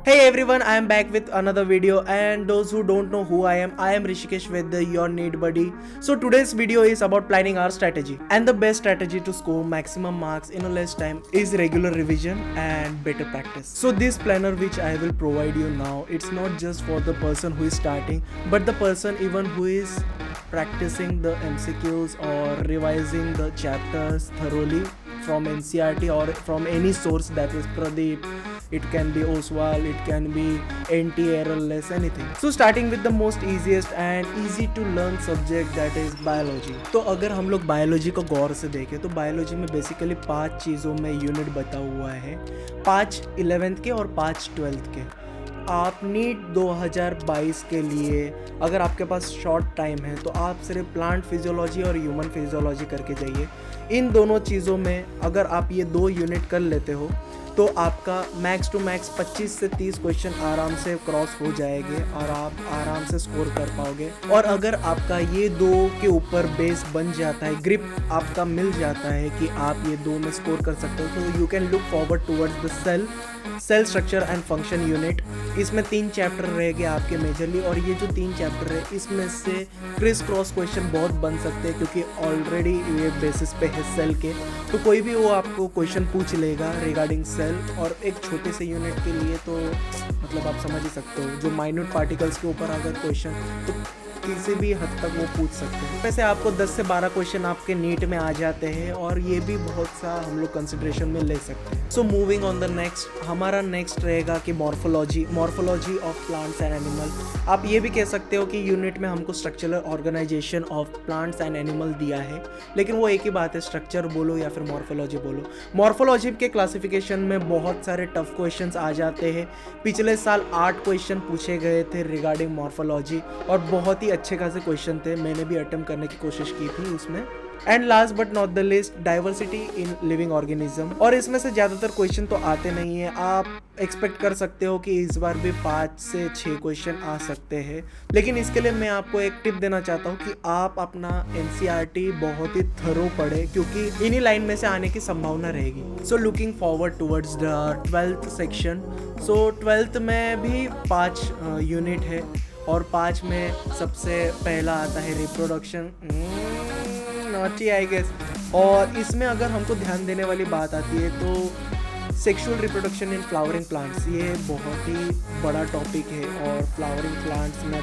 Hey everyone, I am back with another video, and those who don't know who I am Rishikesh with your need buddy. So today's video is about planning our strategy, and the best strategy to score maximum marks in a less time is regular revision and better practice. So this planner which I will provide you now, it's not just for the person who is starting, but the person even who is practicing the MCQs or revising the chapters thoroughly from NCERT or from any source, that is Pradeep, it can be Oswal, it can be NT errorless, anything. So starting with the most easiest and easy to learn subject, that is biology. तो अगर हम लोग biology को गौर से देखें तो biology में basically 5 चीज़ों में यूनिट बता हुआ है, 5 11th के और 5 12th के। आप नीट 2022 के लिए अगर आपके पास शॉर्ट टाइम है तो आप सिर्फ प्लांट फिजियोलॉजी और ह्यूमन फिजियोलॉजी करके जाइए। इन दोनों चीज़ों में अगर आप ये 2 यूनिट कर लेते हो तो आपका मैक्स टू मैक्स 25 से 30 क्वेश्चन आराम से क्रॉस हो जाएंगे और आप आराम से स्कोर कर पाओगे। और अगर आपका ये 2 के ऊपर बेस बन जाता है, ग्रिप आपका मिल जाता है कि आप ये 2 में स्कोर कर सकते हो, तो you can look forward towards the cell structure and function unit. इसमें 3 चैप्टर रहेंगे आपके मेजरली, और ये जो 3 चैप्टर है इसमें से क्रिस क्रॉस क्वेश्चन बहुत बन सकते हैं क्योंकि ऑलरेडी ये बेसिस पे है सेल के, तो कोई भी वो आपको क्वेश्चन पूछ लेगा रिगार्डिंग सेल। और एक छोटे से यूनिट के लिए तो मतलब आप समझ ही सकते हो, जो माइन्यूट पार्टिकल्स के ऊपर अगर क्वेश्चन तो किसी भी हद तक वो पूछ सकते हैं। वैसे आपको 10 से 12 क्वेश्चन आपके नीट में आ जाते हैं और ये भी बहुत सा हम लोग कंसिडरेशन में ले सकते हैं। सो मूविंग ऑन द नेक्स्ट, हमारा नेक्स्ट रहेगा कि morphology of plants and animal. आप ये भी कह सकते हो कि यूनिट में हमको structural organisation of plants and animal दिया है, लेकिन वो एक ही बात है, स्ट्रक्चर बोलो या फिर मॉर्फोलॉजी बोलो। मॉर्फोलॉजी के क्लासिफिकेशन में बहुत सारे टफ क्वेश्चंस आ जाते हैं। पिछले साल 8 क्वेश्चन पूछे गए थे रिगार्डिंग मॉर्फोलॉजी और बहुत ही अच्छे खासे क्वेश्चन थे, मैंने भी अटेम्प्ट करने की कोशिश की थी उसमें। And last but not the list, diversity in living organism. और इसमें से ज़्यादातर क्वेश्चन तो आते नहीं है, आप एक्सपेक्ट कर सकते हो कि इस बार भी 5 से 6 क्वेश्चन आ सकते हैं, लेकिन इसके लिए मैं आपको एक टिप देना चाहता हूँ कि आप अपना NCERT बहुत ही थरो पढ़े, क्योंकि इन्हीं लाइन में से आने की संभावना रहेगी। So looking forward towards the 12th section. So 12th में भी 5 यूनिट है और 5 में सबसे पहला आता है रिप्रोडक्शन, नॉटी आई गेस। और इसमें अगर हमको ध्यान देने वाली बात आती है तो sexual reproduction in flowering plants, ये बहुत ही बड़ा टॉपिक है। और फ्लावरिंग प्लांट्स में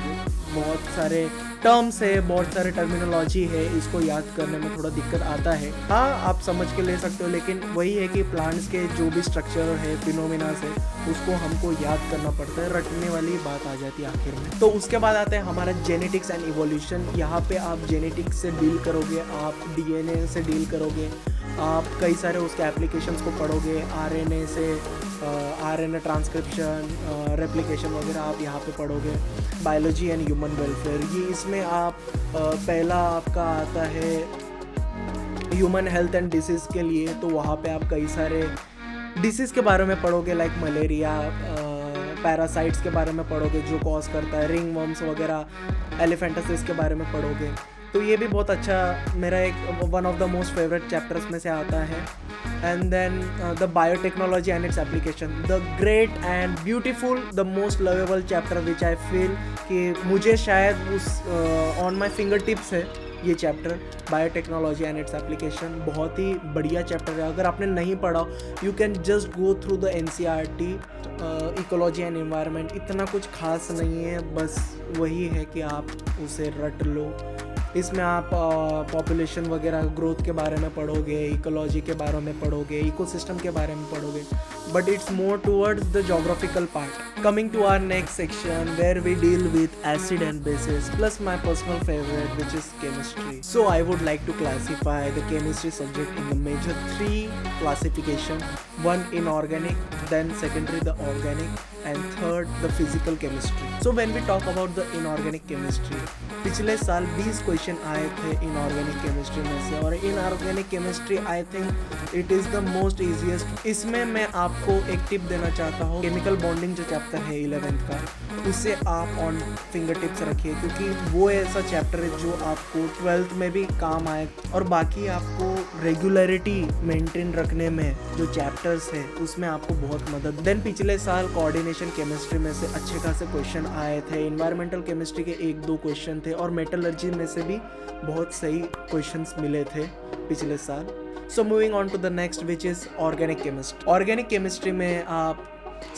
बहुत सारे टर्म्स है, बहुत सारे टर्मिनोलॉजी है, इसको याद करने में थोड़ा दिक्कत आता है। हाँ, आप समझ के ले सकते हो, लेकिन वही है कि प्लांट्स के जो भी स्ट्रक्चर है, फिनोमिनास है, उसको हमको याद करना पड़ता है, रटने वाली बात आ जाती है आखिर में। तो उसके बाद आता है हमारा जेनेटिक्स एंड इवोल्यूशन। यहाँ पे आप जेनेटिक्स से डील करोगे, आप DNA से डील करोगे, आप कई सारे उसके एप्लीकेशंस को पढ़ोगे, RNA से RNA ट्रांसक्रिप्शन, रेप्लिकेशन वगैरह आप यहाँ पे पढ़ोगे। बायोलॉजी एंड ह्यूमन वेलफेयर, ये इसमें आप पहला आपका आता है ह्यूमन हेल्थ एंड डिसीज़ के लिए, तो वहाँ पे आप कई सारे डिसीज़ के बारे में पढ़ोगे, लाइक मलेरिया, पैरासाइट्स के बारे में पढ़ोगे जो कॉज करता है, रिंग वर्म्स वगैरह, एलिफेंटासिस के बारे में पढ़ोगे। तो ये भी बहुत अच्छा, मेरा एक one of the most favourite chapters में से आता है। And then the biotechnology and its application, the great and beautiful, the most lovable chapter which I feel कि मुझे शायद उस ऑन माई फिंगर टिप्स है ये chapter, biotechnology and its application. बहुत ही बढ़िया चैप्टर है, अगर आपने नहीं पढ़ा you can just go through the NCERT। Ecology and environment इतना कुछ खास नहीं है, बस वही है कि आप उसे रट लो। इसमें आप पॉपुलेशन वगैरह ग्रोथ के बारे में पढ़ोगे, इकोलॉजी के बारे में पढ़ोगे, इकोसिस्टम के बारे में पढ़ोगे, but it's more towards the geographical part. Coming to our next section where we deal with acid and bases plus my personal favourite which is chemistry. So I would like to classify the chemistry subject in the major 3 classification, 1 inorganic, then secondary the organic, and third the physical chemistry. So when we talk about the inorganic chemistry, पिछले साल 20 question आए थे inorganic chemistry में से, और inorganic chemistry I think it is the most easiest. इसमें मैं आपको एक टिप देना चाहता हूँ, केमिकल बॉन्डिंग जो चैप्टर है 11th का, उसे आप ऑन फिंगर टिप्स रखिए, क्योंकि वो ऐसा चैप्टर है जो आपको 12th में भी काम आए। और बाकी आपको रेगुलरिटी मेंटेन रखने में जो चैप्टर्स है उसमें आपको बहुत मदद। देन पिछले साल कोऑर्डिनेशन ऑर्गेनाइजेशन केमिस्ट्री में से अच्छे खासे क्वेश्चन आए थे, इन्वायरमेंटल केमिस्ट्री के 1-2 क्वेश्चन थे और मेटलर्जी में से भी बहुत सही क्वेश्चंस मिले थे पिछले साल। So moving on to the next which is organic chemistry. Organic chemistry में आप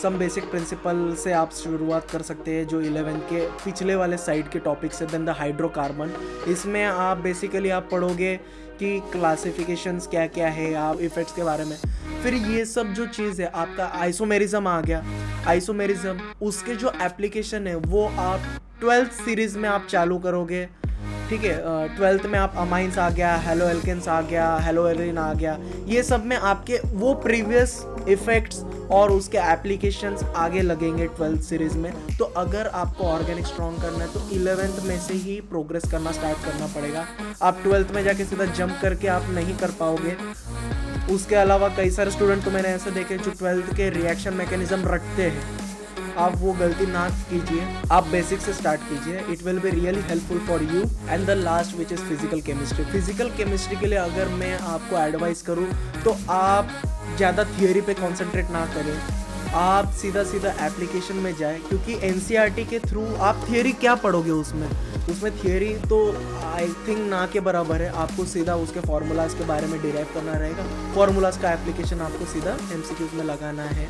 सम बेसिक प्रिंसिपल से आप शुरुआत कर सकते हैं जो 11th के पिछले वाले साइड के टॉपिक से। देन द हाइड्रोकार्बन, इसमें आप बेसिकली आप पढ़ोगे कि क्लासिफिकेशंस क्या क्या है, आप इफेक्ट्स के बारे में। फिर ये सब जो चीज़ है, आपका आइसोमेरिज्म आ गया। आइसोमेरिज्म उसके जो एप्लीकेशन है वो आप 12th सीरीज़ में आप चालू करोगे, ठीक है। 12th में आप अमाइंस आ गया, हेलो एल्केन्स आ गया, हेलो एरिन आ गया, ये सब में आपके वो प्रीवियस इफेक्ट्स और उसके एप्लीकेशंस आगे लगेंगे 12th सीरीज़ में। तो अगर आपको ऑर्गेनिक स्ट्रॉन्ग करना है तो 11th में से ही प्रोग्रेस करना स्टार्ट करना पड़ेगा। आप 12th में जाके सीधा जंप करके आप नहीं कर पाओगे। उसके अलावा कई सारे स्टूडेंट तो मैंने ऐसे देखे जो 12th के रिएक्शन मैकेनिज्म रखते हैं, आप वो गलती ना कीजिए, आप बेसिक से स्टार्ट कीजिए, it will be really helpful for you. And the last which is physical chemistry. Physical chemistry के लिए अगर मैं आपको एडवाइस करूँ तो आप ज़्यादा थियोरी पे कॉन्सेंट्रेट ना करें, आप सीधा सीधा एप्लीकेशन में जाए, क्योंकि एनसीईआरटी के थ्रू आप थियोरी क्या पढ़ोगे उसमें थियोरी तो आई थिंक ना के बराबर है। आपको सीधा उसके फार्मूलाज के बारे में डिराइव करना रहेगा, फार्मूलाज का एप्लीकेशन आपको सीधा एमसीक्यूज में लगाना है,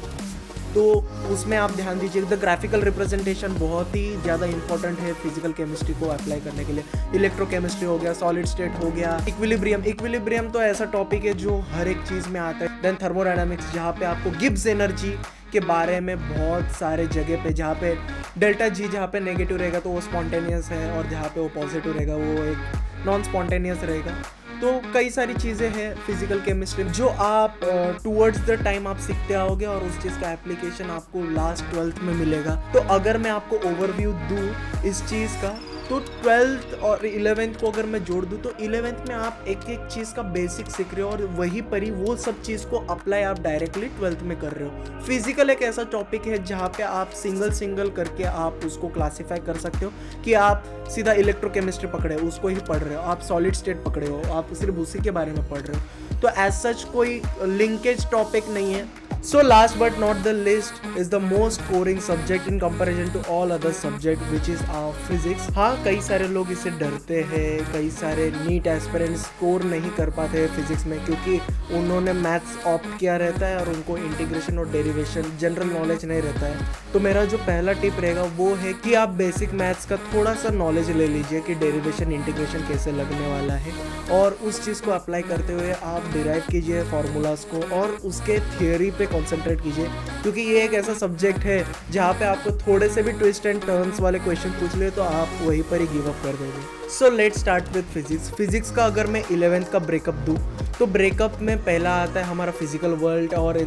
तो उसमें आप ध्यान दीजिए। द ग्राफिकल रिप्रेजेंटेशन बहुत ही ज़्यादा इंपॉर्टेंट है फिजिकल केमिस्ट्री को अप्लाई करने के लिए। इलेक्ट्रोकेमिस्ट्री हो गया, सॉलिड स्टेट हो गया, इक्विलिब्रियम तो ऐसा टॉपिक है जो हर एक चीज़ में आता है। देन थर्मोडायनामिक्स, जहाँ पे आपको गिब्स एनर्जी के बारे में बहुत सारे जगह पे, जहाँ पे डेल्टा जी जहाँ पे नेगेटिव रहेगा तो वो स्पॉन्टेनियस है, और जहाँ पे वो पॉजिटिव रहेगा वो एक नॉन स्पॉन्टेनियस रहेगा। तो कई सारी चीज़ें हैं फिजिकल केमिस्ट्री जो आप टूवर्ड्स द टाइम आप सीखते आओगे और उस चीज़ का एप्लीकेशन आपको लास्ट 12th में मिलेगा। तो अगर मैं आपको ओवरव्यू दूँ इस चीज़ का, तो 12th और 11th को अगर मैं जोड़ दूँ तो 11th में आप एक एक चीज़ का बेसिक सीख रहे हो और वहीं पर ही वो सब चीज़ को अप्लाई आप डायरेक्टली 12th में कर रहे हो। फिजिकल एक ऐसा टॉपिक है जहाँ पे आप सिंगल करके आप उसको क्लासीफाई कर सकते हो कि आप सीधा इलेक्ट्रोकेमिस्ट्री पकड़े उसको ही पढ़ रहे हो, आप सॉलिड स्टेट पकड़े हो, आप सिर्फ उसी के बारे में पढ़ रहे हो। तो एज सच कोई लिंकेज टॉपिक नहीं है। So last but not the least is the most boring subject in comparison to all other subject which is physics। हाँ, कई सारे लोग इससे डरते हैं, कई सारे नीट एस्पिरेंट्स स्कोर नहीं कर पाते हैं फिजिक्स में क्योंकि उन्होंने मैथ्स ऑप्ट किया रहता है और उनको इंटीग्रेशन और डेरिवेशन जनरल नॉलेज नहीं रहता है। तो मेरा जो पहला टिप रहेगा वो है कि आप बेसिक मैथ्स का थोड़ा सा नॉलेज ले लीजिए कि डेरिवेशन इंटीग्रेशन कैसे लगने वाला है, और उस चीज़ को अप्लाई करते हुए आप डिराइव कीजिए फार्मूलाज को और उसके थियोरी पे कंसंट्रेट कीजिए, क्योंकि ये एक ऐसा सब्जेक्ट है जहाँ पे आपको थोड़े से भी ट्विस्ट एंड टर्न्स वाले क्वेश्चन पूछ ले तो आप वहीं पर ही गिव अप कर दोगे। So let's start with physics. Physics का अगर मैं 11th का ब्रेकअप दूँ तो ब्रेकअप में पहला आता है हमारा फिजिकल वर्ल्ड और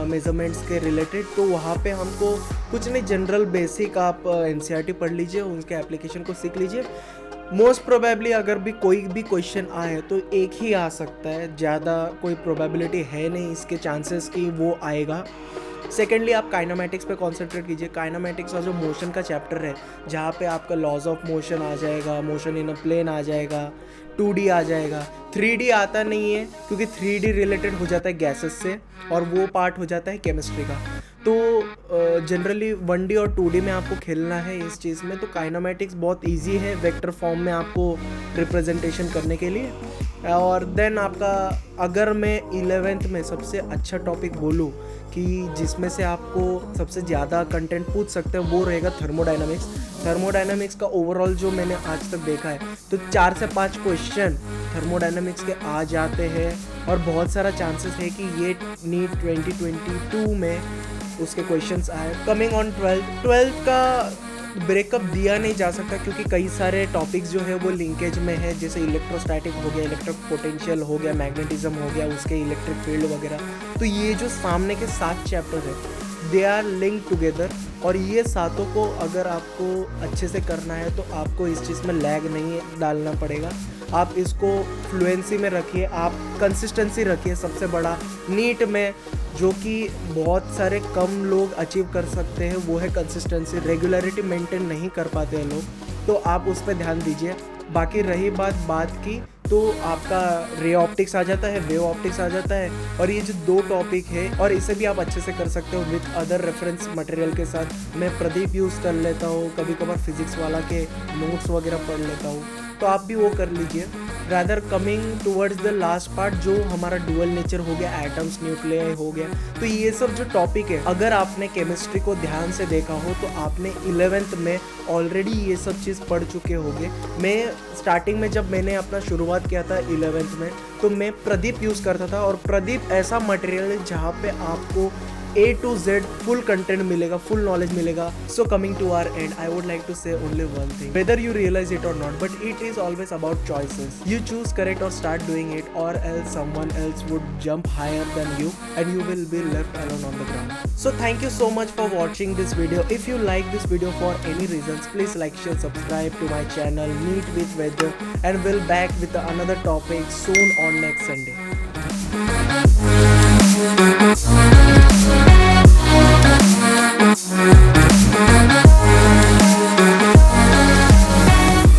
मेजरमेंट्स के रिलेटेड। तो वहाँ पे हमको कुछ नहीं, जनरल बेसिक आप एनसीईआरटी पढ़ लीजिए, उनके एप्लीकेशन को सीख लीजिए। मोस्ट प्रोबेबली अगर भी कोई भी क्वेश्चन आए तो एक ही आ सकता है, ज़्यादा कोई प्रोबेबिलिटी है नहीं इसके चांसेस कि वो आएगा। सेकेंडली आप काइनेमैटिक्स पे कॉन्सेंट्रेट कीजिए। काइनेमैटिक्स का जो मोशन का चैप्टर है जहाँ पे आपका लॉज ऑफ मोशन आ जाएगा, मोशन इन अ प्लेन आ जाएगा, 2D आ जाएगा। 3D आता नहीं है क्योंकि 3D रिलेटेड हो जाता है गैसेस से और वो पार्ट हो जाता है केमिस्ट्री का। तो जनरली 1D और 2D में आपको खेलना है इस चीज़ में। तो काइनेमैटिक्स बहुत इजी है वेक्टर फॉर्म में आपको रिप्रेजेंटेशन करने के लिए। और देन आपका अगर मैं 11th में सबसे अच्छा टॉपिक बोलूँ कि जिसमें से आपको सबसे ज़्यादा कंटेंट पूछ सकते हैं वो रहेगा थर्मोडायनामिक्स। थर्मोडायनामिक्स का ओवरऑल जो मैंने आज तक देखा है तो 4 से 5 क्वेश्चन थर्मोडायनामिक्स के आ जाते हैं और बहुत सारा चांसेस है कि ये नीट 2022 में उसके क्वेश्चंस आए। कमिंग ऑन 12th का ब्रेकअप दिया नहीं जा सकता क्योंकि कई सारे टॉपिक्स जो है वो लिंकेज में है, जैसे इलेक्ट्रोस्टैटिक हो गया, इलेक्ट्रिक पोटेंशियल हो गया, मैग्नेटिज्म हो गया, उसके इलेक्ट्रिक फील्ड वगैरह। तो ये जो सामने के 7 चैप्टर है दे आर लिंक टुगेदर, और ये सातों को अगर आपको अच्छे से करना है तो आपको इस चीज़ में लैग नहीं डालना पड़ेगा। आप इसको फ्लुएंसी में रखिए, आप कंसिस्टेंसी रखिए। सबसे बड़ा नीट में जो कि बहुत सारे कम लोग अचीव कर सकते हैं वो है कंसिस्टेंसी। रेगुलरिटी मेंटेन नहीं कर पाते हैं लोग, तो आप उस पर ध्यान दीजिए। बाकी रही बात की तो आपका रे ऑप्टिक्स आ जाता है, वेव ऑप्टिक्स आ जाता है, और ये जो 2 टॉपिक है और इसे भी आप अच्छे से कर सकते हो विद अदर रेफरेंस मटेरियल के साथ। मैं प्रदीप यूज़ कर लेता हूँ, कभी कभार फिजिक्स वाला के नोट्स वगैरह पढ़ लेता हूँ, तो आप भी वो कर लीजिए। Rather coming towards the last part जो हमारा डुअल नेचर हो गया, एटम्स, न्यूक्लियाई हो गया, तो ये सब जो टॉपिक है अगर आपने केमिस्ट्री को ध्यान से देखा हो तो आपने 11th में ऑलरेडी ये सब चीज़ पढ़ चुके होंगे। मैं स्टार्टिंग में जब मैंने अपना शुरुआत किया था 11th में, तो मैं प्रदीप यूज़ करता था, और प्रदीप ऐसा मटेरियल है जहाँ पे आपको A to Z full content मिलेगा, full knowledge मिलेगा। So coming to our end, I would like to say only one thing, whether you realize it or not, but it is always about choices. You choose correct or start doing it, or else someone else would jump higher than you and you will be left alone on the ground. So thank you so much for watching this video. If you like this video for any reasons, please like, share, subscribe to my channel Meet with Weather, and we'll back with another topic soon on next Sunday.